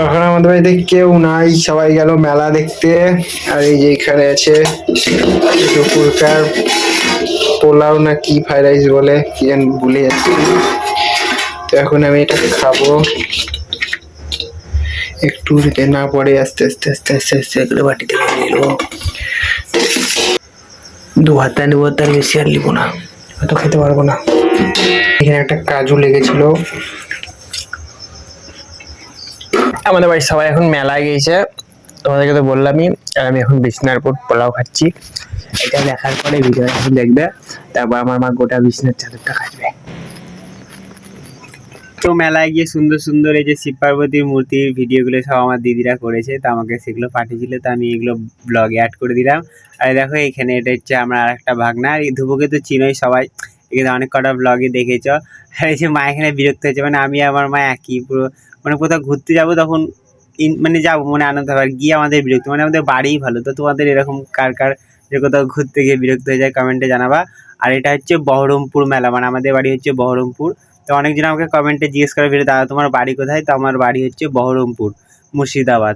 এখন আমাদের বাড়িতে কেউ নাই, সবাই গেল মেলা দেখতে। আর এই যে এখানে আছে দুপুরকার পোলাও না কি ফ্রাইড রাইস বলে কি জানি ভুলে যাচ্ছি। তো এখন আমি এটা খাবো, একটু যদি না পড়ে আস্তে আস্তে আস্তে আস্তে আস্তে এগুলো বাটিতে নিয়ে নেবো। দু হাতে নেবো, তার বেশি আর নিবো না, হয়তো খেতে পারবো না। এখানে একটা কাজু লেগেছিল। আমাদের বাড়ির সবাই এখন মেলায় গিয়েছে, তোমাদেরকে তো বললামই। আর আমি এখন বিছনার উপর পোলাও খাচ্ছি। এটা দেখার পরে ভিডিও এখন দেখবে, তারপর আমার মা গোটা বিছনার চাদরটা খাবে। তো মেলায় গিয়ে সুন্দর সুন্দর এই যে শিব পার্বতীর মূর্তির ভিডিওগুলো সব আমার দিদিরা করেছে, তো আমাকে সেগুলো পাঠিয়েছিল, তো আমি এগুলো ব্লগে অ্যাড করে দিলাম। আর দেখো এখানে এটা হচ্ছে আমার আর একটা ভাগনা, আর এই ধ্রুবকে তো চিনোই সবাই, এখানে অনেক কটা ব্লগে দেখেছ। আর এই যে মা এখানে বিরক্ত হয়েছে, মানে আমি আমার মা একই পুরো, মানে কোথাও ঘুরতে যাবো তখন মানে যাবো মানে আনন্দ হবে, আর গিয়ে আমাদের বিরক্ত, মানে আমাদের বাড়িই ভালো। তো তোমাদের এরকম কার কার যে কোথাও ঘুরতে গিয়ে বিরক্ত হয়ে যায় কমেন্টে জানাবা। আর এটা হচ্ছে বহরমপুর মেলা, মানে আমাদের বাড়ি হচ্ছে বহরমপুর। তো অনেকজন আমাকে কমেন্টে জিজ্ঞেস করে, দাদা তোমার বাড়ি কোথায়? তো আমার বাড়ি হচ্ছে বহরমপুর, মুর্শিদাবাদ।